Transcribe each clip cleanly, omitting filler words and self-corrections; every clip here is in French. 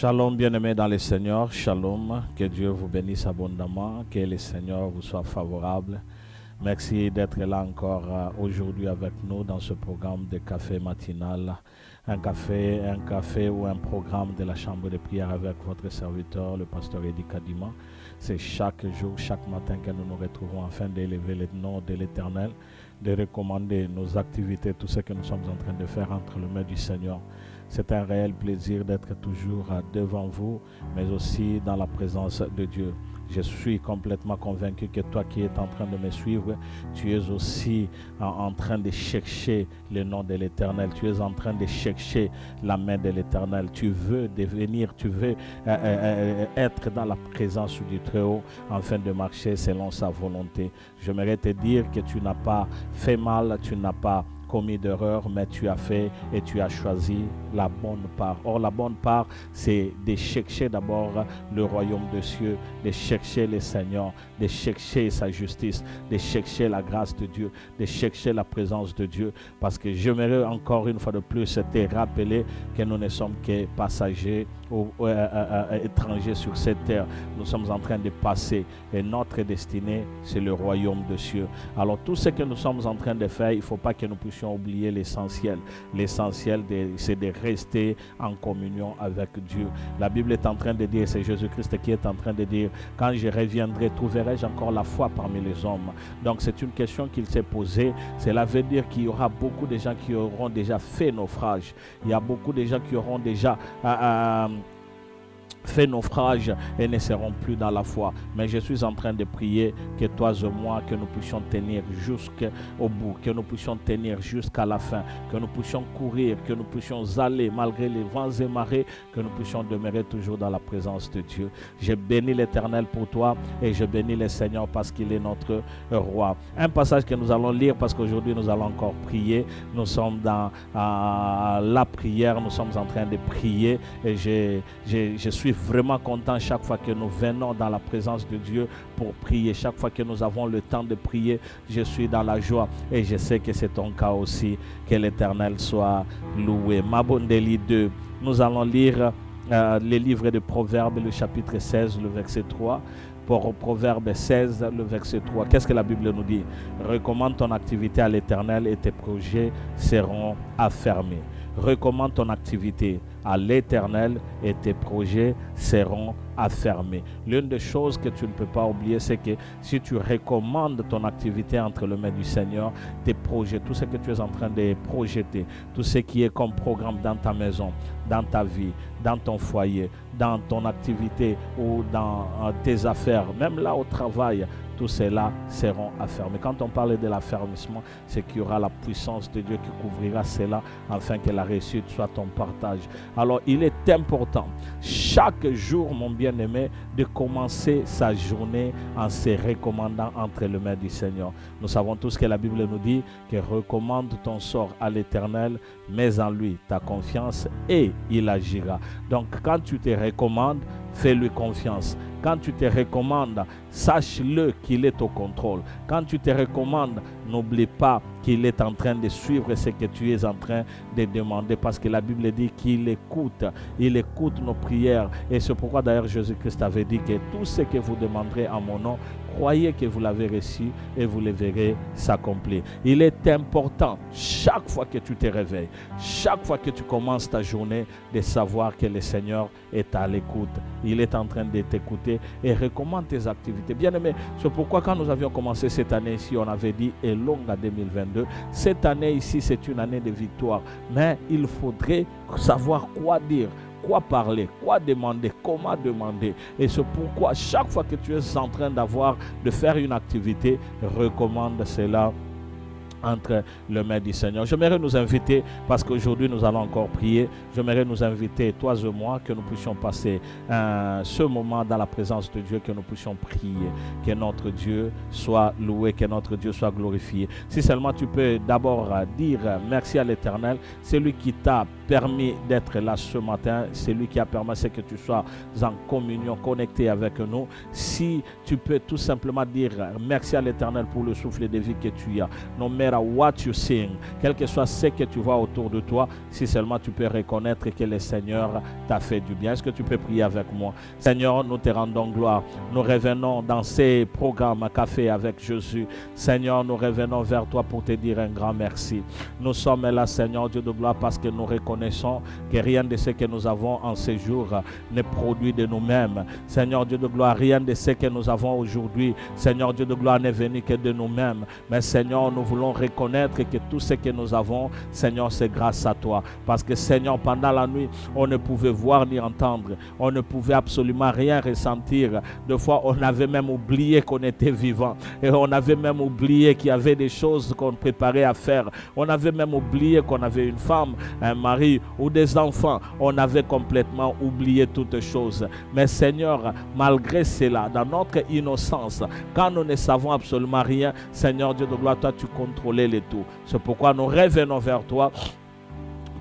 Shalom bien-aimés dans le Seigneur, shalom, que Dieu vous bénisse abondamment, que le Seigneur vous soit favorable. Merci d'être là encore aujourd'hui avec nous dans ce programme de café matinal, un café ou un programme de la chambre de prière avec votre serviteur, le pasteur Eddie Kadima. C'est chaque jour, chaque matin que nous nous retrouvons afin d'élever le nom de l'Éternel, de recommander nos activités, tout ce que nous sommes en train de faire entre les mains du Seigneur. C'est un réel plaisir d'être toujours devant vous, mais aussi dans la présence de Dieu. Je suis complètement convaincu que toi qui es en train de me suivre, tu es aussi en train de chercher le nom de l'Éternel. Tu es en train de chercher la main de l'Éternel. Tu veux devenir, tu veux être dans la présence du Très-Haut afin de marcher selon sa volonté. J'aimerais te dire que tu n'as pas fait mal, tu n'as pas commis d'erreur, mais tu as fait et tu as choisi la bonne part. Or, la bonne part, c'est de chercher d'abord le royaume des cieux, de chercher le Seigneur, de chercher sa justice, de chercher la grâce de Dieu, de chercher la présence de Dieu. Parce que j'aimerais encore une fois de plus te rappeler que nous ne sommes que passagers ou étrangers sur cette terre. Nous sommes en train de passer et notre destinée, c'est le royaume des cieux. Alors, tout ce que nous sommes en train de faire, il ne faut pas que nous puissions oublier l'essentiel. L'essentiel, c'est de rester en communion avec Dieu. La Bible est en train de dire, c'est Jésus-Christ qui est en train de dire, quand je reviendrai, trouverai-je encore la foi parmi les hommes? Donc c'est une question qu'il s'est posée. Cela veut dire qu'il y aura beaucoup de gens qui auront déjà fait naufrage. Il y a beaucoup de gens qui auront déjà fait naufrage et ne seront plus dans la foi. Mais je suis en train de prier que toi et moi, que nous puissions tenir jusqu'au bout, que nous puissions tenir jusqu'à la fin, que nous puissions courir, que nous puissions aller malgré les vents et marées, que nous puissions demeurer toujours dans la présence de Dieu. Je bénis l'Éternel pour toi et je bénis le Seigneur parce qu'il est notre roi. Un passage que nous allons lire parce qu'aujourd'hui nous allons encore prier. Nous sommes dans la prière, nous sommes en train de prier et je suis vraiment content chaque fois que nous venons dans la présence de Dieu pour prier. Chaque fois que nous avons le temps de prier, je suis dans la joie et je sais que c'est ton cas aussi. Que l'Éternel soit loué. Mabondeli 2, nous allons lire le livre de Proverbes, le chapitre 16, le verset 3. Pour Proverbe 16, le verset 3. Qu'est-ce que la Bible nous dit? Recommande ton activité à l'Éternel et tes projets seront affermés. Recommande ton activité à l'Éternel et tes projets seront affermés. L'une des choses que tu ne peux pas oublier, c'est que si tu recommandes ton activité entre les mains du Seigneur, tes projets, tout ce que tu es en train de projeter, tout ce qui est comme programme dans ta maison, dans ta vie, dans ton foyer, dans ton activité ou dans tes affaires, même là au travail, tout cela seront affermés. Quand on parle de l'affermissement, c'est qu'il y aura la puissance de Dieu qui couvrira cela afin que la réussite soit ton partage. Alors, il est important, chaque jour, mon bien-aimé, de commencer sa journée en se recommandant entre les mains du Seigneur. Nous savons tous que la Bible nous dit que recommande ton sort à l'Éternel, mets en lui ta confiance et il agira. Donc, quand tu te recommandes, fais-lui confiance. Quand tu te recommandes, sache-le qu'il est au contrôle. Quand tu te recommandes, n'oublie pas qu'il est en train de suivre ce que tu es en train de demander, parce que la Bible dit qu'il écoute. Il écoute nos prières. Et c'est pourquoi d'ailleurs Jésus-Christ avait dit que tout ce que vous demanderez en mon nom, croyez que vous l'avez reçu et vous le verrez s'accomplir. Il est important, chaque fois que tu te réveilles, chaque fois que tu commences ta journée, de savoir que le Seigneur est à l'écoute. Il est en train de t'écouter et recommande tes activités. Bien aimé, c'est pourquoi quand nous avions commencé cette année ici, on avait dit et longue à 2022. Cette année ici, c'est une année de victoire. Mais il faudrait savoir quoi dire, quoi parler, quoi demander, comment demander. Et c'est pourquoi chaque fois que tu es en train de faire une activité, recommande cela entre les mains du Seigneur. J'aimerais nous inviter, parce qu'aujourd'hui nous allons encore prier, j'aimerais nous inviter, toi et moi, que nous puissions passer ce moment dans la présence de Dieu, que nous puissions prier, que notre Dieu soit loué, que notre Dieu soit glorifié. Si seulement tu peux d'abord dire merci à l'Éternel, c'est lui qui t'a permis d'être là ce matin, c'est lui qui a permis que tu sois en communion, connecté avec nous. Si tu peux tout simplement dire merci à l'Éternel pour le souffle de vie que tu as. Nos mères matter what you see, quel que soit ce que tu vois autour de toi, si seulement tu peux reconnaître que le Seigneur t'a fait du bien. Est-ce que tu peux prier avec moi? Seigneur, nous te rendons gloire. Nous revenons dans ces programmes Café avec Jésus. Seigneur, nous revenons vers toi pour te dire un grand merci. Nous sommes là, Seigneur Dieu de gloire, parce que nous reconnaissons que rien de ce que nous avons en ce jour n'est produit de nous-mêmes. Seigneur Dieu de gloire, rien de ce que nous avons aujourd'hui, Seigneur Dieu de gloire, n'est venu que de nous-mêmes. Mais Seigneur, nous voulons reconnaître que tout ce que nous avons, Seigneur, c'est grâce à toi. Parce que Seigneur, pendant la nuit, on ne pouvait voir ni entendre. On ne pouvait absolument rien ressentir. Des fois, on avait même oublié qu'on était vivant. Et on avait même oublié qu'il y avait des choses qu'on préparait à faire. On avait même oublié qu'on avait une femme, un mari ou des enfants. On avait complètement oublié toutes choses. Mais Seigneur, malgré cela, dans notre innocence, quand nous ne savons absolument rien, Seigneur Dieu de gloire, toi tu contrôlais les tout. C'est pourquoi nous revenons vers toi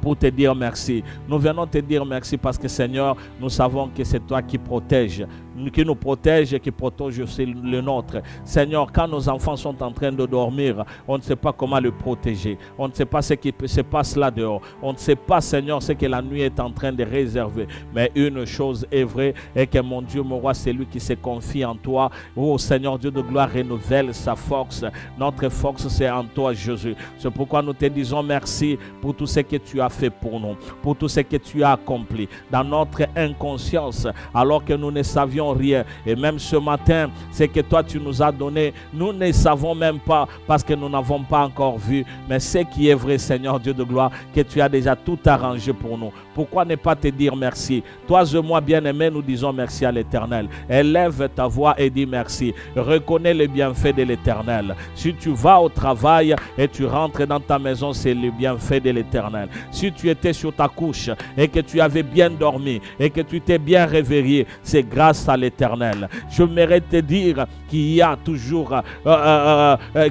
pour te dire merci. Nous venons te dire merci parce que Seigneur, nous savons que c'est toi qui protèges, qui nous protège et qui protège aussi le nôtre. Seigneur, quand nos enfants sont en train de dormir, on ne sait pas comment le protéger. On ne sait pas ce qui se passe là dehors. On ne sait pas, Seigneur, ce que la nuit est en train de réserver. Mais une chose est vraie, et que mon Dieu, mon roi, c'est lui qui se confie en toi. Oh Seigneur Dieu de gloire, renouvelle sa force. Notre force, c'est en toi, Jésus. C'est pourquoi nous te disons merci pour tout ce que tu as fait pour nous, pour tout ce que tu as accompli dans notre inconscience, alors que nous ne savions rien. Et même ce matin, ce que toi tu nous as donné, nous ne savons même pas parce que nous n'avons pas encore vu. Mais ce qui est vrai, Seigneur Dieu de gloire, que tu as déjà tout arrangé pour nous. Pourquoi ne pas te dire merci? Toi et moi, bien-aimés, nous disons merci à l'Éternel. Élève ta voix et dis merci. Reconnais les bienfaits de l'Éternel. Si tu vas au travail et tu rentres dans ta maison, c'est le bienfait de l'Éternel. Si tu étais sur ta couche et que tu avais bien dormi et que tu t'es bien réveillé, c'est grâce à l'Éternel. Je mérite te dire qu'il y a toujours,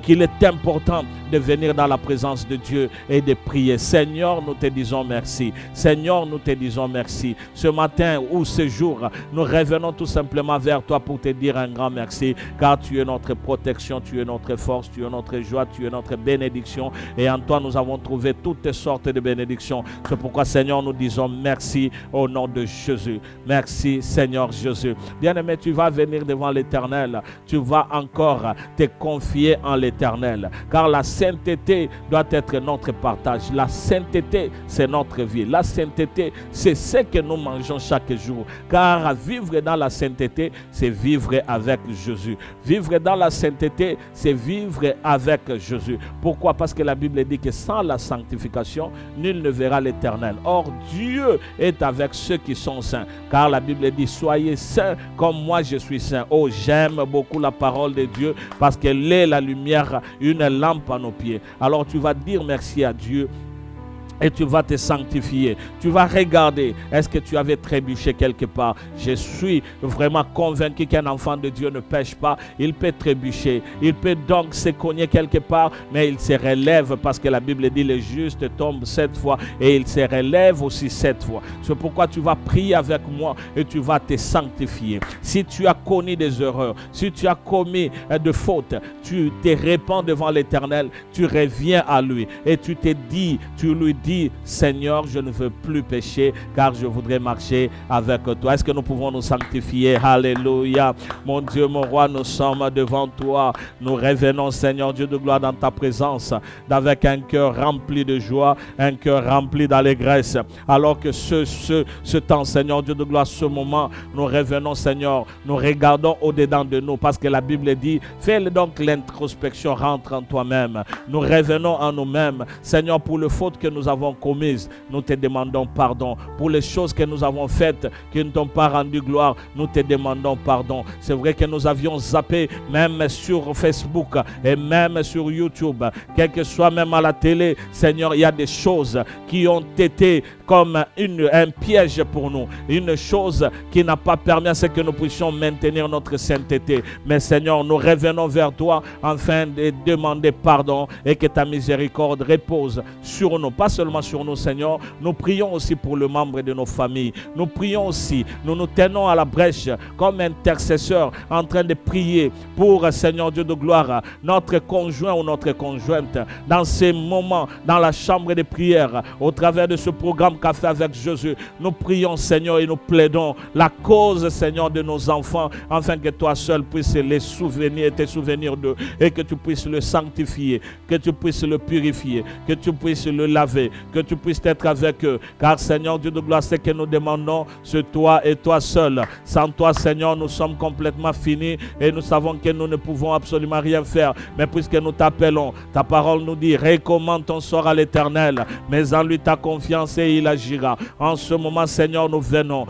qu'il est important de venir dans la présence de Dieu et de prier. Seigneur, nous te disons merci. Seigneur, nous te disons merci. Ce matin ou ce jour, nous revenons tout simplement vers toi pour te dire un grand merci, car tu es notre protection, tu es notre force, tu es notre joie, tu es notre bénédiction, et en toi nous avons trouvé toutes sortes de bénédictions. C'est pourquoi, Seigneur, nous disons merci au nom de Jésus. Merci, Seigneur Jésus. Bien-aimé, tu vas venir devant l'Éternel. Tu vas encore te confier en l'Éternel, car la sainteté doit être notre partage. La sainteté, c'est notre vie. La sainteté, c'est ce que nous mangeons chaque jour, car vivre dans la sainteté, c'est vivre avec Jésus. Vivre dans la sainteté, c'est vivre avec Jésus. Pourquoi? Parce que la Bible dit que sans la sanctification, nul ne verra l'Éternel. Or, Dieu est avec ceux qui sont saints, car la Bible dit, soyez saints comme moi je suis saint. Oh, j'aime beaucoup la parole de Dieu parce qu'elle est la lumière, une lampe à nos pieds. Alors tu vas dire merci à Dieu et tu vas te sanctifier. Tu vas regarder, est-ce que tu avais trébuché quelque part? Je suis vraiment convaincu qu'un enfant de Dieu ne pêche pas. Il peut trébucher, il peut donc se cogner quelque part, mais il se relève parce que la Bible dit le juste tombe 7 fois et il se relève aussi 7 fois. C'est pourquoi tu vas prier avec moi et tu vas te sanctifier. Si tu as connu des erreurs, si tu as commis de fautes, tu te répands devant l'Éternel, tu reviens à lui et tu te dis, tu lui dis, Seigneur, je ne veux plus pécher car je voudrais marcher avec toi. Est-ce que nous pouvons nous sanctifier? Alléluia. Mon Dieu, mon roi, nous sommes devant toi. Nous revenons, Seigneur Dieu de gloire, dans ta présence, avec un cœur rempli de joie, un cœur rempli d'allégresse. Alors que ce temps, Seigneur Dieu de gloire, ce moment, nous revenons, Seigneur, nous regardons au-dedans de nous, parce que la Bible dit, fais donc l'introspection, rentre en toi-même. Nous revenons en nous-mêmes, Seigneur, pour les fautes que nous avons commises, nous te demandons pardon. Pour les choses que nous avons faites qui ne t'ont pas rendu gloire, nous te demandons pardon. C'est vrai que nous avions zappé même sur Facebook et même sur YouTube, quel que soit même à la télé. Seigneur, il y a des choses qui ont été comme un piège pour nous, une chose qui n'a pas permis à ce que nous puissions maintenir notre sainteté. Mais Seigneur, nous revenons vers toi afin de demander pardon et que ta miséricorde repose sur nous, pas seulement sur nous, Seigneur. Nous prions aussi pour le membre de nos familles. Nous prions aussi, nous nous tenons à la brèche comme intercesseurs en train de prier pour, Seigneur Dieu de gloire, notre conjoint ou notre conjointe dans ces moments, dans la chambre de prière, au travers de ce programme Café avec Jésus. Nous prions, Seigneur, et nous plaidons la cause, Seigneur, de nos enfants, afin que toi seul puisses les souvenir, te souvenir d'eux, et que tu puisses le sanctifier, que tu puisses le purifier, que tu puisses le laver, que tu puisses être avec eux. Car, Seigneur Dieu de gloire, ce que nous demandons, c'est toi et toi seul. Sans toi, Seigneur, nous sommes complètement finis et nous savons que nous ne pouvons absolument rien faire. Mais puisque nous t'appelons, ta parole nous dit, recommande ton sort à l'Éternel, mais en lui ta confiance et il agira. En ce moment, Seigneur, nous venons,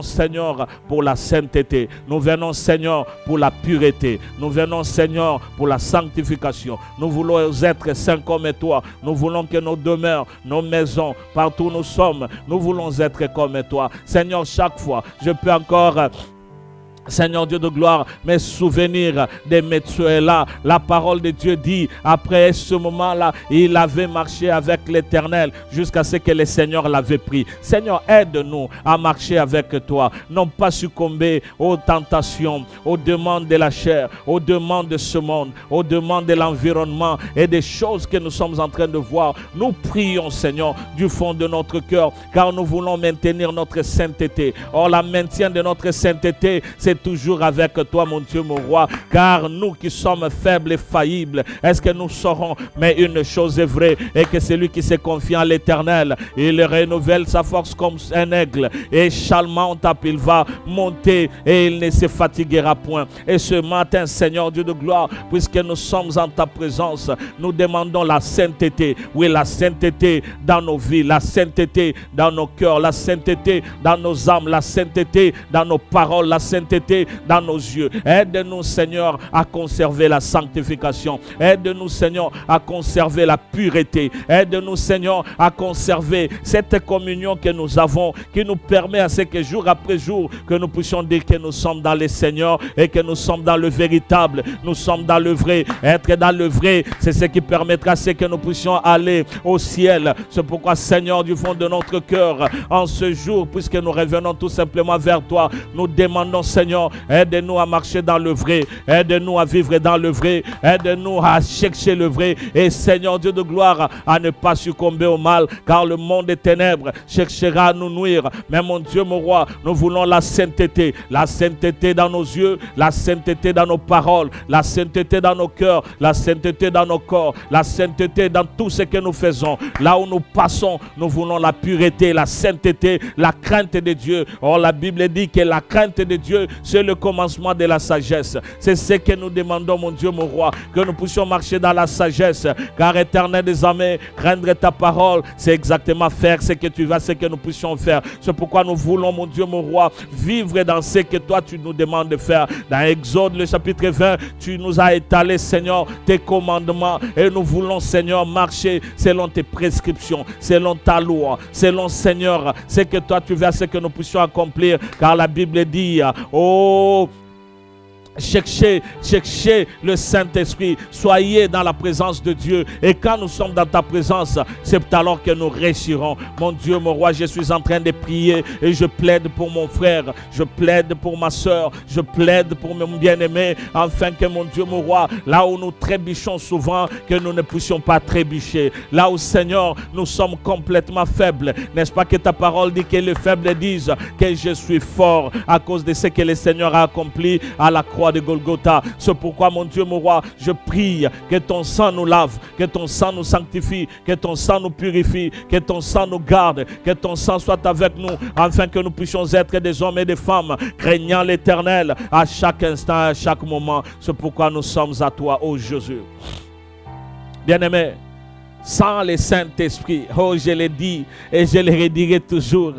Seigneur, pour la sainteté. Nous venons, Seigneur, pour la pureté. Nous venons, Seigneur, pour la sanctification. Nous voulons être saints comme toi. Nous voulons que nos demeures, nos maisons, partout où nous sommes, nous voulons être comme toi. Seigneur, chaque fois, je peux encore... Seigneur Dieu de gloire, mes souvenirs de Metsuela, la parole de Dieu dit, après ce moment-là, il avait marché avec l'Éternel jusqu'à ce que le Seigneur l'avait pris. Seigneur, aide-nous à marcher avec toi, non pas succomber aux tentations, aux demandes de la chair, aux demandes de ce monde, aux demandes de l'environnement et des choses que nous sommes en train de voir. Nous prions, Seigneur, du fond de notre cœur, car nous voulons maintenir notre sainteté. Or, la maintien de notre sainteté, c'est toujours avec toi, mon Dieu, mon roi, car nous qui sommes faibles et faillibles, est-ce que nous saurons? Mais une chose est vraie, et que celui qui se confie en l'Éternel, il renouvelle sa force comme un aigle, et charmant il va monter et il ne se fatiguera point. Et ce matin, Seigneur Dieu de gloire, puisque nous sommes en ta présence, nous demandons la sainteté. Oui, la sainteté dans nos vies, la sainteté dans nos cœurs, la sainteté dans nos âmes, la sainteté dans nos paroles, la sainteté dans nos yeux. Aide-nous, Seigneur, à conserver la sanctification. Aide-nous, Seigneur, à conserver la pureté. Aide-nous, Seigneur, à conserver cette communion que nous avons, qui nous permet à ce que jour après jour, que nous puissions dire que nous sommes dans le Seigneur et que nous sommes dans le véritable. Nous sommes dans le vrai. Être dans le vrai, c'est ce qui permettra à ce que nous puissions aller au ciel. C'est pourquoi, Seigneur, du fond de notre cœur, en ce jour, puisque nous revenons tout simplement vers toi, nous demandons, Seigneur, aide-nous à marcher dans le vrai, aide-nous à vivre dans le vrai, aide-nous à chercher le vrai, et Seigneur Dieu de gloire, à ne pas succomber au mal, car le monde des ténèbres cherchera à nous nuire. Mais mon Dieu, mon roi, nous voulons la sainteté dans nos yeux, la sainteté dans nos paroles, la sainteté dans nos cœurs, la sainteté dans nos corps, la sainteté dans tout ce que nous faisons. Là où nous passons, nous voulons la pureté, la sainteté, la crainte de Dieu. Or, la Bible dit que la crainte de Dieu, c'est le commencement de la sagesse. C'est ce que nous demandons, mon Dieu, mon roi, que nous puissions marcher dans la sagesse, car éternel des armées, craindre ta parole, c'est exactement faire ce que tu vas, ce que nous puissions faire. C'est pourquoi nous voulons, mon Dieu, mon roi, vivre dans ce que toi tu nous demandes de faire. Dans Exode, le chapitre 20, tu nous as étalé, Seigneur, tes commandements, et nous voulons, Seigneur, marcher selon tes prescriptions, selon ta loi, selon, Seigneur, ce que toi tu veux, ce que nous puissions accomplir, car la Bible dit, oh, cherchez le Saint-Esprit, soyez dans la présence de Dieu, et quand nous sommes dans ta présence, c'est alors que nous réussirons. Mon Dieu, mon roi, je suis en train de prier et je plaide pour mon frère, je plaide pour ma soeur, je plaide pour mon bien-aimé, afin que, mon Dieu, mon roi, là où nous trébuchons souvent, que nous ne puissions pas trébucher. Là où, Seigneur, nous sommes complètement faibles, n'est-ce pas que ta parole dit que les faibles disent que je suis fort à cause de ce que le Seigneur a accompli à la croix de Golgotha. C'est pourquoi, mon Dieu, mon roi, je prie que ton sang nous lave, que ton sang nous sanctifie, que ton sang nous purifie, que ton sang nous garde, que ton sang soit avec nous, afin que nous puissions être des hommes et des femmes craignant l'Éternel à chaque instant, à chaque moment. C'est pourquoi nous sommes à toi, ô Jésus. Bien-aimé, Sans le Saint-Esprit, oh je l'ai dit et je le redirai toujours,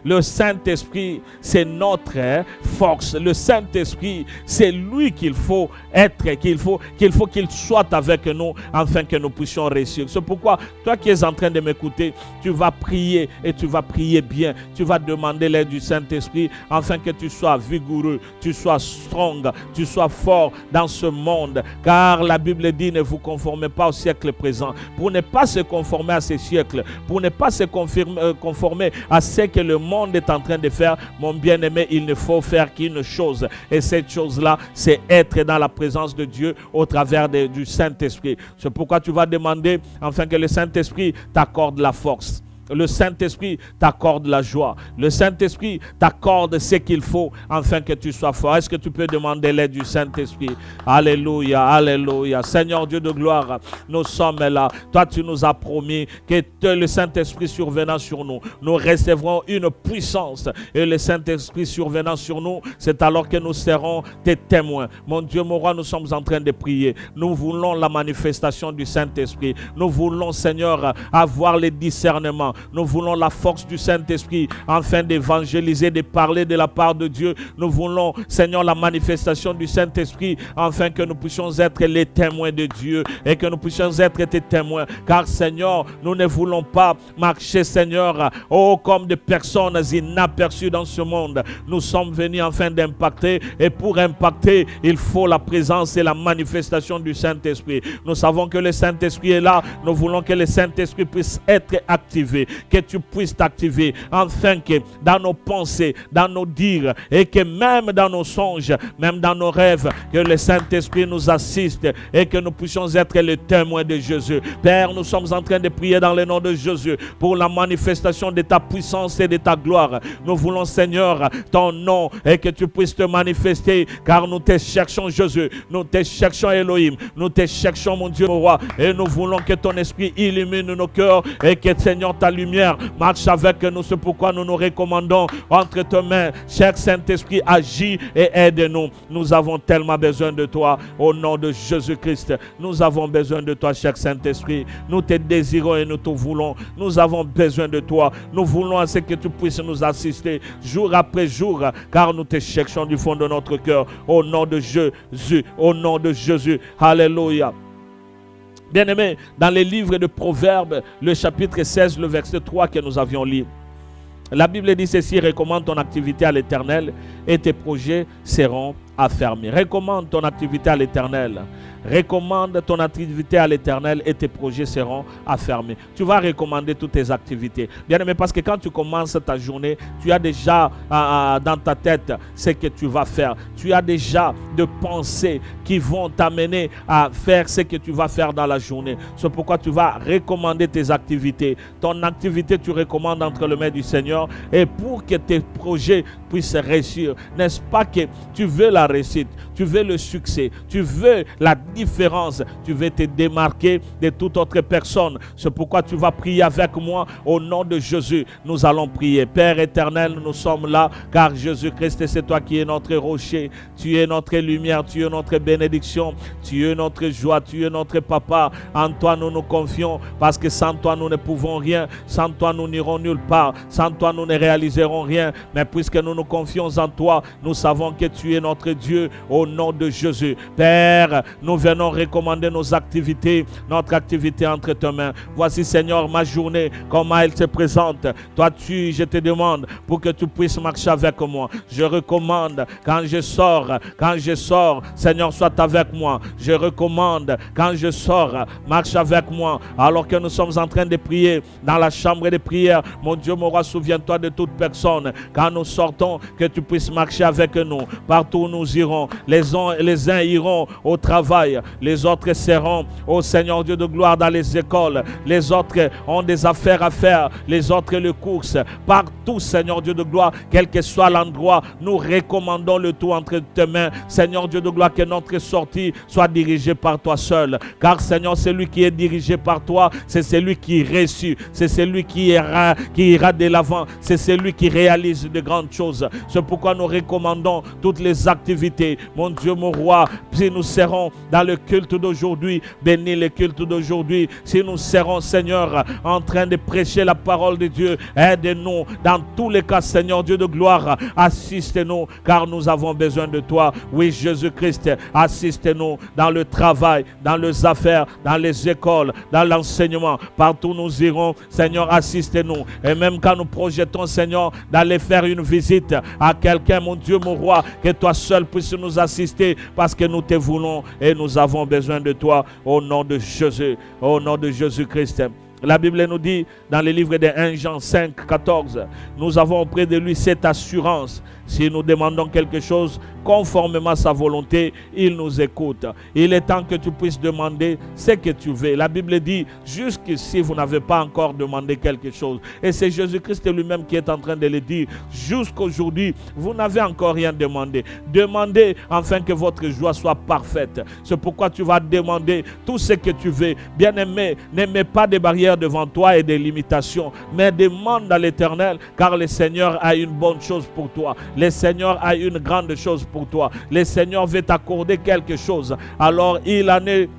le Saint-Esprit c'est notre force, le Saint-Esprit c'est lui qu'il faut être, qu'il faut qu'il soit avec nous afin que nous puissions réussir. C'est pourquoi toi qui es en train de m'écouter, tu vas prier et tu vas prier bien, tu vas demander l'aide du Saint-Esprit afin que tu sois vigoureux, tu sois strong, tu sois fort dans ce monde, car la Bible dit ne vous conformez pas au siècle présent, pour ne pas se conformer à ces siècles, pour ne pas se conformer à ce que le monde est en train de faire. Mon bien-aimé, il ne faut faire qu'une chose, et cette chose-là, c'est être dans la présence de Dieu au travers du Saint-Esprit. C'est pourquoi tu vas demander afin que le Saint-Esprit t'accorde la force. Le Saint-Esprit t'accorde la joie. Le Saint-Esprit t'accorde ce qu'il faut afin que tu sois fort. Est-ce que tu peux demander l'aide du Saint-Esprit? Alléluia, alléluia. Seigneur Dieu de gloire, nous sommes là. Toi, tu nous as promis que le Saint-Esprit survenant sur nous, nous recevrons une puissance. Et le Saint-Esprit survenant sur nous, c'est alors que nous serons tes témoins. Mon Dieu, mon roi, nous sommes en train de prier. Nous voulons la manifestation du Saint-Esprit. Nous voulons, Seigneur, avoir le discernement. Nous voulons la force du Saint-Esprit afin d'évangéliser, de parler de la part de Dieu. Nous voulons, Seigneur, la manifestation du Saint-Esprit afin que nous puissions être les témoins de Dieu et que nous puissions être tes témoins. Car, Seigneur, nous ne voulons pas marcher, Seigneur, comme des personnes inaperçues dans ce monde. Nous sommes venus afin d'impacter, et pour impacter, il faut la présence et la manifestation du Saint-Esprit. Nous savons que le Saint-Esprit est là. Nous voulons que le Saint-Esprit puisse être activé, que tu puisses t'activer, afin que dans nos pensées, dans nos dires, et que même dans nos songes, même dans nos rêves, que le Saint-Esprit nous assiste et que nous puissions être les témoins de Jésus. Père, nous sommes en train de prier dans le nom de Jésus pour la manifestation de ta puissance et de ta gloire. Nous voulons, Seigneur, ton nom, et que tu puisses te manifester, car nous te cherchons, Jésus. Nous te cherchons, Elohim. Nous te cherchons, mon Dieu, mon roi, et nous voulons que ton esprit illumine nos cœurs et que, Seigneur, ta lumière marche avec nous. C'est pourquoi nous nous recommandons entre tes mains. Cher Saint-Esprit, agis et aide-nous. Nous avons tellement besoin de toi. Au nom de Jésus-Christ, nous avons besoin de toi, cher Saint-Esprit. Nous te désirons et nous te voulons. Nous avons besoin de toi. Nous voulons à ce que tu puisses nous assister jour après jour, car nous te cherchons du fond de notre cœur. Au nom de Jésus, au nom de Jésus. Alléluia. Bien-aimés, dans les livres de Proverbes, le chapitre 16, le verset 3 que nous avions lu, la Bible dit ceci: recommande ton activité à l'Éternel et tes projets seront affermis. Recommande ton activité à l'Éternel. Recommande ton activité à l'Éternel et tes projets seront affermis. Tu vas recommander toutes tes activités. Bien aimé, parce que quand tu commences ta journée, tu as déjà dans ta tête ce que tu vas faire. Tu as déjà des pensées qui vont t'amener à faire ce que tu vas faire dans la journée. C'est pourquoi tu vas recommander tes activités. Ton activité, tu recommandes entre les mains du Seigneur. Et pour que tes projets puissent réussir, n'est-ce pas que tu veux la réussite, tu veux le succès, tu veux la différence, tu veux te démarquer de toute autre personne. C'est pourquoi tu vas prier avec moi au nom de Jésus. Nous allons prier. Père éternel, nous sommes là car Jésus-Christ, c'est toi qui es notre rocher, tu es notre lumière, tu es notre bénédiction, tu es notre joie, tu es notre papa. En toi nous nous confions, parce que sans toi nous ne pouvons rien, sans toi nous n'irons nulle part, sans toi nous ne réaliserons rien. Mais puisque nous nous confions en toi, nous savons que tu es notre Dieu au nom de Jésus. Père, nous venons recommander nos activités, notre activité entre tes mains. Voici, Seigneur, ma journée, comment elle se présente. Toi, je te demande pour que tu puisses marcher avec moi. Je recommande quand je sors, Seigneur, sois avec moi. Je recommande quand je sors, marche avec moi. Alors que nous sommes en train de prier dans la chambre de prière, mon Dieu, mon roi, souviens-toi de toute personne. Quand nous sortons, que tu puisses marcher avec nous. Partout où nous irons, les uns iront au travail, les autres seront, au Seigneur Dieu de gloire, dans les écoles, les autres ont des affaires à faire, les autres les courses. Partout, Seigneur Dieu de gloire, quel que soit l'endroit, nous recommandons le tout entre tes mains. Seigneur Dieu de gloire, que notre sortie soit dirigée par toi seul. Car Seigneur, celui qui est dirigé par toi, c'est celui qui réussit, c'est celui qui ira de l'avant, c'est celui qui réalise de grandes choses. C'est pourquoi nous recommandons toutes les activités. Mon Dieu, mon roi, si nous serons dans le culte d'aujourd'hui. Bénis le culte d'aujourd'hui. Si nous serons, Seigneur, en train de prêcher la parole de Dieu, aide-nous dans tous les cas, Seigneur Dieu de gloire. Assiste-nous, car nous avons besoin de toi. Oui, Jésus-Christ, assiste-nous dans le travail, dans les affaires, dans les écoles, dans l'enseignement. Partout où nous irons, Seigneur, assiste-nous. Et même quand nous projetons, Seigneur, d'aller faire une visite à quelqu'un, mon Dieu, mon roi, que toi seul puisses nous assister, parce que nous te voulons et nous avons besoin de toi, au nom de Jésus, au nom de Jésus-Christ. La Bible nous dit dans le livre de 1 Jean 5, 14, nous avons auprès de lui cette assurance. Si nous demandons quelque chose conformément à sa volonté, il nous écoute. Il est temps que tu puisses demander ce que tu veux. La Bible dit, jusqu'ici, vous n'avez pas encore demandé quelque chose. Et c'est Jésus-Christ lui-même qui est en train de le dire. Jusqu'aujourd'hui, vous n'avez encore rien demandé. Demandez afin que votre joie soit parfaite. C'est pourquoi tu vas demander tout ce que tu veux. Bien-aimé, ne mets pas de barrières devant toi et des limitations, mais demande à l'Éternel, car le Seigneur a une bonne chose pour toi. Le Seigneur a une grande chose pour toi. Le Seigneur veut t'accorder quelque chose. Alors il en est.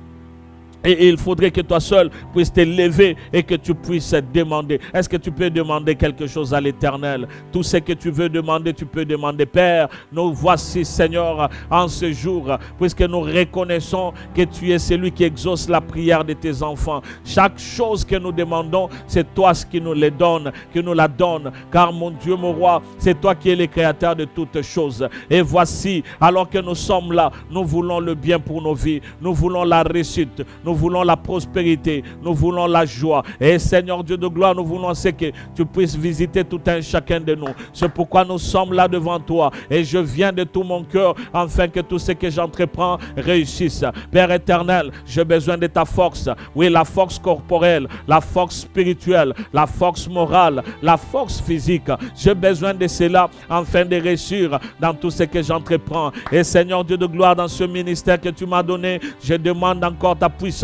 Et il faudrait que toi seul puisses te lever et que tu puisses demander. Est-ce que tu peux demander quelque chose à l'Éternel? Tout ce que tu veux demander, tu peux demander. Père, nous voici, Seigneur, en ce jour, puisque nous reconnaissons que tu es celui qui exauce la prière de tes enfants. Chaque chose que nous demandons, c'est toi qui nous les donne, qui nous la donne. Car mon Dieu, mon roi, c'est toi qui es le créateur de toutes choses. Et voici, alors que nous sommes là, nous voulons le bien pour nos vies. Nous voulons la réussite. Nous voulons la prospérité, nous voulons la joie. Et Seigneur Dieu de gloire, nous voulons que tu puisses visiter tout un chacun de nous. C'est pourquoi nous sommes là devant toi. Et je viens de tout mon cœur, afin que tout ce que j'entreprends réussisse. Père éternel, j'ai besoin de ta force. Oui, la force corporelle, la force spirituelle, la force morale, la force physique. J'ai besoin de cela, afin de réussir dans tout ce que j'entreprends. Et Seigneur Dieu de gloire, dans ce ministère que tu m'as donné, je demande encore ta puissance.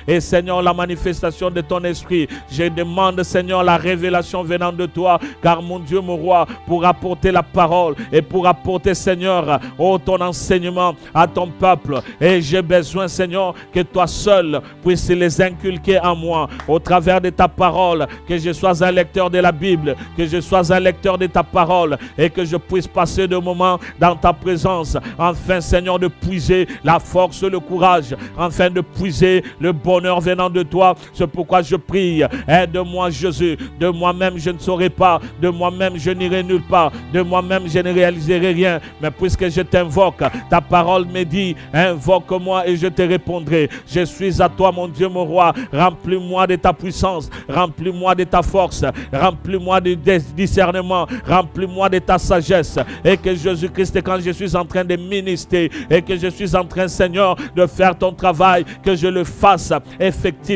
Et Seigneur, la manifestation de ton esprit. Je demande, Seigneur, la révélation venant de toi, car mon Dieu, mon roi, pour apporter la parole et pour apporter, Seigneur, ton enseignement à ton peuple. Et j'ai besoin, Seigneur, que toi seul puisses les inculquer en moi au travers de ta parole, que je sois un lecteur de la Bible, que je sois un lecteur de ta parole et que je puisse passer de moments dans ta présence, afin, Seigneur, de puiser la force, le courage, afin de puiser le bonheur venant de toi. C'est pourquoi je prie, aide-moi Jésus. De moi-même je ne saurai pas, de moi-même je n'irai nulle part, de moi-même je ne réaliserai rien, mais puisque je t'invoque, ta parole me dit, invoque-moi et je te répondrai. Je suis à toi, mon Dieu, mon roi. Remplis-moi de ta puissance, remplis-moi de ta force, remplis-moi de discernement, remplis-moi de ta sagesse, et que Jésus-Christ, quand je suis en train de ministrer et que je suis en train, Seigneur, de faire ton travail, que je le fasse effectivement,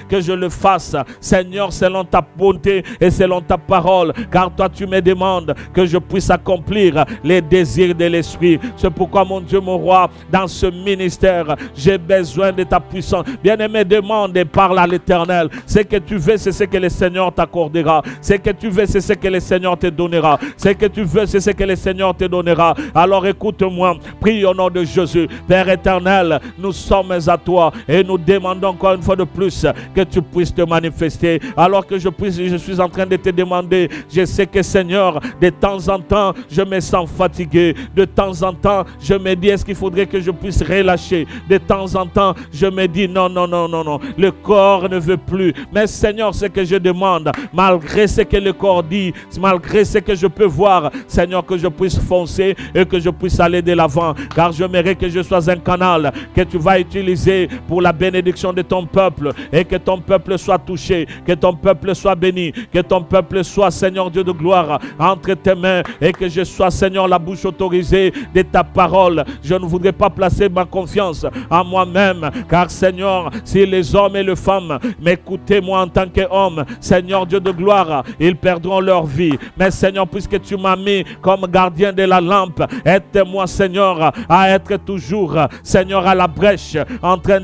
que je le fasse, Seigneur, selon ta bonté et selon ta parole, car toi tu me demandes que je puisse accomplir les désirs de l'esprit. C'est pourquoi, mon Dieu, mon roi, dans ce ministère, j'ai besoin de ta puissance. Bien-aimé, demande et parle à l'Éternel. Ce que tu veux, c'est ce que le Seigneur t'accordera. Ce que tu veux, c'est ce que le Seigneur te donnera. Ce que tu veux, c'est ce que le Seigneur te donnera. Alors écoute-moi, prie au nom de Jésus. Père éternel, nous sommes à toi et nous demandons encore une fois de plus que tu puisses te manifester. Alors que je suis en train de te demander, je sais que, Seigneur, de temps en temps, je me sens fatigué. De temps en temps, je me dis, est-ce qu'il faudrait que je puisse relâcher? De temps en temps, je me dis, non, le corps ne veut plus. Mais Seigneur, ce que je demande, malgré ce que le corps dit, malgré ce que je peux voir, Seigneur, que je puisse foncer et que je puisse aller de l'avant, car je mérite que je sois un canal que tu vas utiliser pour la bénédiction de ton peuple, et que ton peuple soit touché, que ton peuple soit béni, que ton peuple soit, Seigneur Dieu de gloire, entre tes mains, et que je sois, Seigneur, la bouche autorisée de ta parole. Je ne voudrais pas placer ma confiance en moi-même, car, Seigneur, si les hommes et les femmes m'écoutaient, moi en tant qu'homme, Seigneur Dieu de gloire, ils perdront leur vie. Mais Seigneur, puisque tu m'as mis comme gardien de la lampe, aide-moi, Seigneur, à être toujours, Seigneur, à la brèche, en train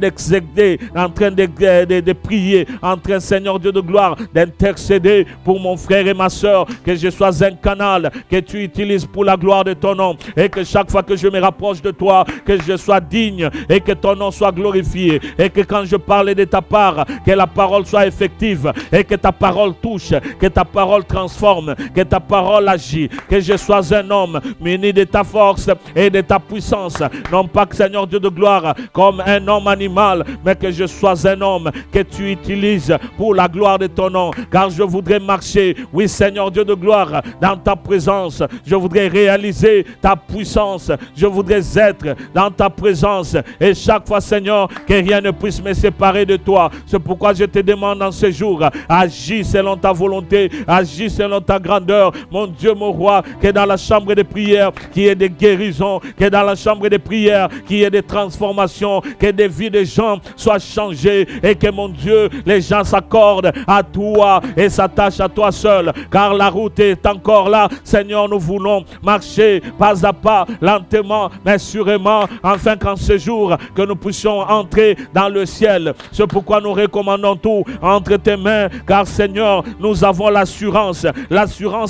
en train de prier, en train, Seigneur Dieu de gloire, d'intercéder pour mon frère et ma soeur, que je sois un canal que tu utilises pour la gloire de ton nom, et que chaque fois que je me rapproche de toi, que je sois digne et que ton nom soit glorifié, et que quand je parle de ta part, que la parole soit effective et que ta parole touche, que ta parole transforme, que ta parole agit, que je sois un homme muni de ta force et de ta puissance, non pas que Seigneur Dieu de gloire comme un homme animal, mais que je sois un homme que tu utilises pour la gloire de ton nom, car je voudrais marcher, oui Seigneur Dieu de gloire, dans ta présence, je voudrais réaliser ta puissance, je voudrais être dans ta présence, et chaque fois Seigneur, que rien ne puisse me séparer de toi. C'est pourquoi je te demande en ce jour, agis selon ta volonté, agis selon ta grandeur, mon Dieu, mon roi, que dans la chambre de prière, qu'il y ait des guérisons, que dans la chambre de prière, qu'il y ait des transformations, que des vies de gens soient changées, et que mon Dieu, les gens s'accordent à toi et s'attachent à toi seul, car la route est encore là. Seigneur, nous voulons marcher pas à pas, lentement, mais sûrement, afin qu'en ce jour, que nous puissions entrer dans le ciel. C'est pourquoi nous recommandons tout entre tes mains, car Seigneur, nous avons l'assurance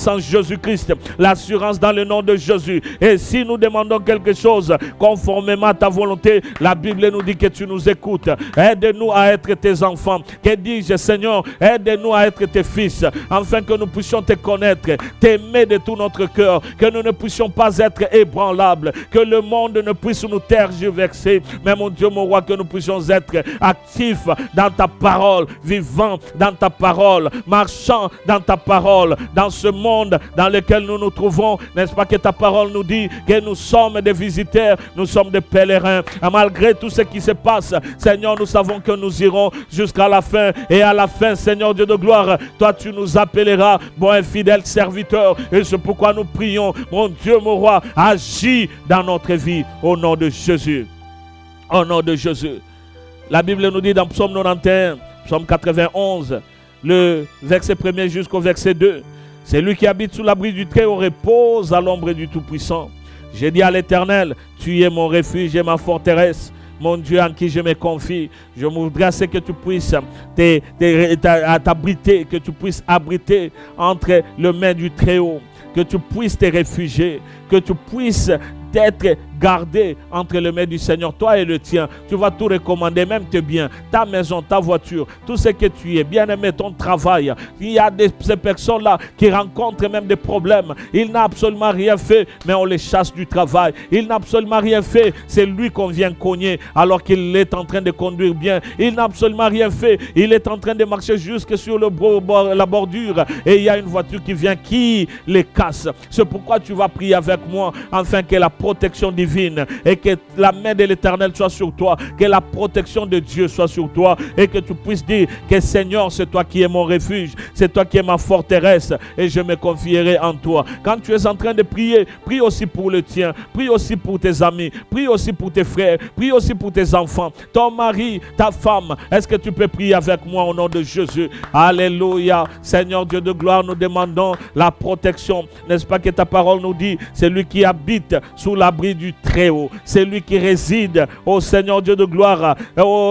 en Jésus-Christ, l'assurance dans le nom de Jésus. Et si nous demandons quelque chose conformément à ta volonté, la Bible nous dit que tu nous écoutes. Aide-nous à être tes enfants. Que dis-je, Seigneur? Aide-nous à être tes fils, afin que nous puissions te connaître, t'aimer de tout notre cœur, que nous ne puissions pas être ébranlables, que le monde ne puisse nous tergiverser, mais mon Dieu, mon roi, que nous puissions être actifs dans ta parole, vivants dans ta parole, marchant dans ta parole, dans ce monde dans lequel nous nous trouvons. N'est-ce pas que ta parole nous dit que nous sommes des visiteurs, nous sommes des pèlerins, et malgré tout ce qui se passe, Seigneur, nous savons que nous irons jusqu'à la fin, et à la fin, Seigneur Dieu de gloire, toi tu nous appelleras bon et fidèle serviteur, et c'est pourquoi nous prions, mon Dieu, mon roi, agis dans notre vie, au nom de Jésus, au nom de Jésus. La Bible nous dit dans Psaume 91, Psaume 91, le verset 1er jusqu'au verset 2, c'est lui qui habite sous l'abri du Très-Haut repose à l'ombre du Tout-Puissant. J'ai dit à l'Éternel, tu es mon refuge et ma forteresse, mon Dieu en qui je me confie. Je voudrais que tu puisses t'abriter, que tu puisses abriter entre les mains du Très-Haut, que tu puisses te réfugier, que tu puisses d'être gardé entre les mains du Seigneur, toi et le tien. Tu vas tout recommander, même tes biens, ta maison, ta voiture, tout ce que tu es, bien-aimé, ton travail. Il y a ces personnes-là qui rencontrent même des problèmes. Il n'a absolument rien fait, mais on les chasse du travail. Il n'a absolument rien fait, c'est lui qu'on vient cogner alors qu'il est en train de conduire bien. Il n'a absolument rien fait, il est en train de marcher jusque sur la bordure et il y a une voiture qui vient, qui les casse. C'est pourquoi tu vas prier avec moi, afin que la protection divine et que la main de l'Éternel soit sur toi, que la protection de Dieu soit sur toi et que tu puisses dire que Seigneur, c'est toi qui es mon refuge, c'est toi qui es ma forteresse et je me confierai en toi. Quand tu es en train de prier, prie aussi pour le tien, prie aussi pour tes amis, prie aussi pour tes frères, prie aussi pour tes enfants, ton mari, ta femme. Est-ce que tu peux prier avec moi au nom de Jésus? Alléluia. Seigneur Dieu de gloire, nous demandons la protection. N'est-ce pas que ta parole nous dit, c'est lui qui habite sous l'abri du Très-Haut, c'est lui qui réside, ô Seigneur Dieu de gloire,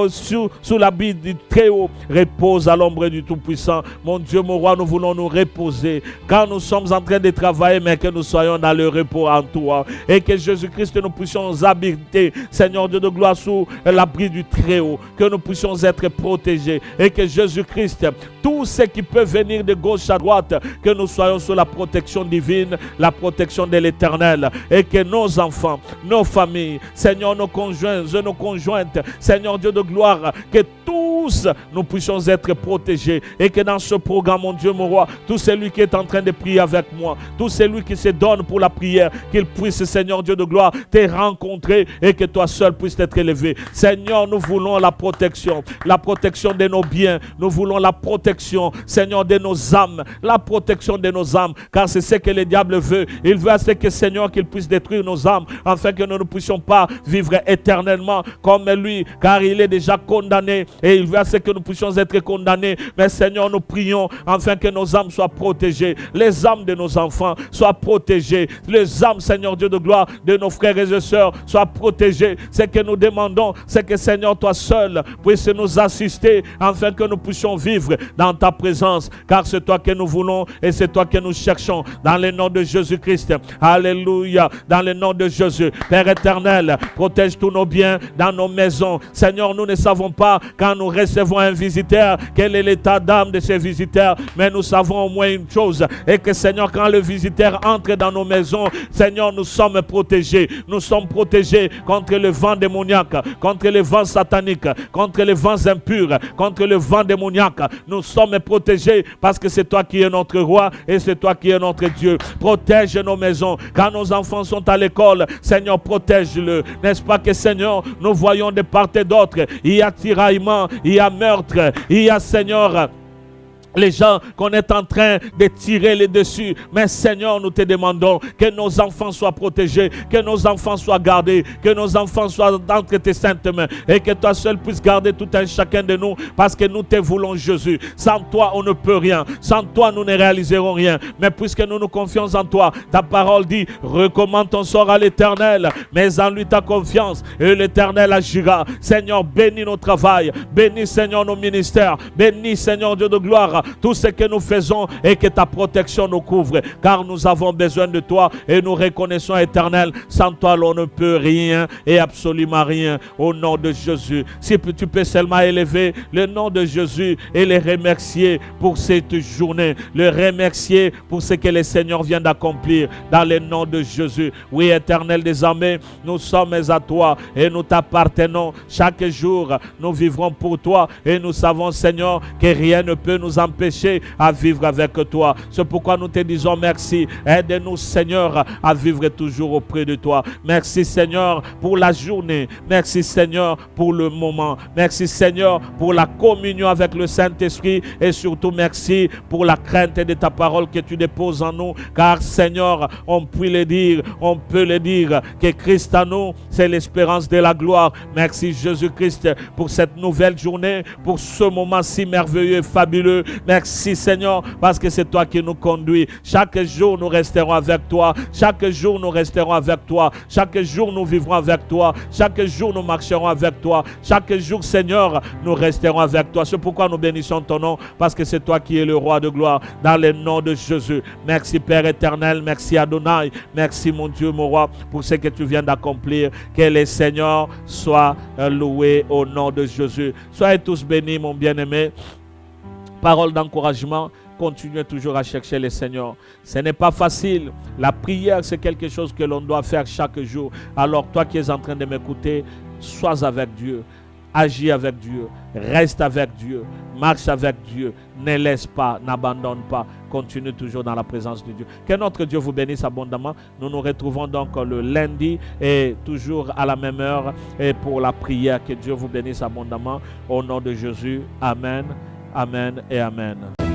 sous l'abri du Très-Haut, repose à l'ombre du Tout-Puissant. Mon Dieu, mon roi, nous voulons nous reposer quand nous sommes en train de travailler, mais que nous soyons dans le repos en toi et que Jésus-Christ, nous puissions habiter, Seigneur Dieu de gloire, sous l'abri du Très-Haut, que nous puissions être protégés et que Jésus-Christ, tout ce qui peut venir de gauche à droite, que nous soyons sous la protection divine, la protection de l'Éternel, et que nos enfants, nos familles, Seigneur, nos conjoints et nos conjointes, Seigneur Dieu de gloire, que tous nous puissions être protégés et que dans ce programme, mon Dieu, mon roi, tout celui qui est en train de prier avec moi, tout celui qui se donne pour la prière, qu'il puisse, Seigneur Dieu de gloire, te rencontrer et que toi seul puisses être élevé. Seigneur, nous voulons la protection de nos biens, nous voulons la protection, Seigneur, de nos âmes, la protection de nos âmes, car c'est ce que le diable veut. Il veut à ce que, Seigneur, qu'il puisse détruire nos âmes, afin que nous ne puissions pas vivre éternellement comme lui, car il est déjà condamné, et il veut arriver à ce que nous puissions être condamnés. Mais Seigneur, nous prions afin que nos âmes soient protégées. Les âmes de nos enfants soient protégées. Les âmes, Seigneur Dieu de gloire, de nos frères et sœurs soient protégées. Ce que nous demandons, c'est que Seigneur, toi seul, puisses nous assister afin que nous puissions vivre dans ta présence. Car c'est toi que nous voulons et c'est toi que nous cherchons. Dans le nom de Jésus-Christ. Alléluia. Dans le nom de Jésus. Père éternel, protège tous nos biens dans nos maisons. Seigneur, nous ne savons pas quand nous recevons un visiteur, quel est l'état d'âme de ce visiteur, mais nous savons au moins une chose, et que Seigneur, quand le visiteur entre dans nos maisons, Seigneur, nous sommes protégés. Nous sommes protégés contre le vent démoniaque, contre le vent satanique, contre les vents impurs, contre le vent démoniaque. Nous sommes protégés parce que c'est toi qui es notre roi et c'est toi qui es notre Dieu. Protège nos maisons. Quand nos enfants sont à l'école, Seigneur, protège-le. N'est-ce pas que Seigneur, nous voyons de part et d'autre, il y a tiraillement, il y a meurtre, il y a Seigneur, les gens qu'on est en train de tirer les dessus. Mais Seigneur, nous te demandons que nos enfants soient protégés, que nos enfants soient gardés, que nos enfants soient entre tes saintes mains et que toi seul puisses garder tout un chacun de nous parce que nous te voulons, Jésus. Sans toi, on ne peut rien. Sans toi, nous ne réaliserons rien. Mais puisque nous nous confions en toi, ta parole dit, recommande ton sort à l'Éternel, mais en lui ta confiance et l'Éternel agira. Seigneur, bénis nos travails, bénis Seigneur nos ministères, bénis Seigneur Dieu de gloire tout ce que nous faisons et que ta protection nous couvre, car nous avons besoin de toi et nous reconnaissons, Éternel, sans toi l'on ne peut rien et absolument rien. Au nom de Jésus, si tu peux seulement élever le nom de Jésus et le remercier pour cette journée, le remercier pour ce que le Seigneur vient d'accomplir dans le nom de Jésus. Oui, Éternel des armées, nous sommes à toi et nous t'appartenons. Chaque jour, nous vivrons pour toi et nous savons, Seigneur, que rien ne peut nous empêcher à vivre avec toi. C'est pourquoi nous te disons merci. Aide-nous, Seigneur, à vivre toujours auprès de toi. Merci, Seigneur, pour la journée. Merci, Seigneur, pour le moment. Merci, Seigneur, pour la communion avec le Saint-Esprit et surtout merci pour la crainte de ta parole que tu déposes en nous. Car, Seigneur, on peut le dire que Christ en nous, c'est l'espérance de la gloire. Merci, Jésus-Christ, pour cette nouvelle journée, pour ce moment si merveilleux et fabuleux. Merci Seigneur, parce que c'est toi qui nous conduis. Chaque jour nous resterons avec toi. Chaque jour nous resterons avec toi. Chaque jour nous vivrons avec toi. Chaque jour nous marcherons avec toi. Chaque jour, Seigneur, nous resterons avec toi. C'est pourquoi nous bénissons ton nom, parce que c'est toi qui es le roi de gloire. Dans le nom de Jésus. Merci Père éternel. Merci Adonai. Merci mon Dieu, mon roi, pour ce que tu viens d'accomplir. Que le Seigneur soit loué au nom de Jésus. Soyez tous bénis, mon bien-aimé. Parole d'encouragement, continuez toujours à chercher le Seigneur. Ce n'est pas facile. La prière, c'est quelque chose que l'on doit faire chaque jour. Alors toi qui es en train de m'écouter, sois avec Dieu. Agis avec Dieu. Reste avec Dieu. Marche avec Dieu. Ne laisse pas, n'abandonne pas. Continue toujours dans la présence de Dieu. Que notre Dieu vous bénisse abondamment. Nous nous retrouvons donc le lundi et toujours à la même heure et pour la prière. Que Dieu vous bénisse abondamment. Au nom de Jésus. Amen. Amen et Amen.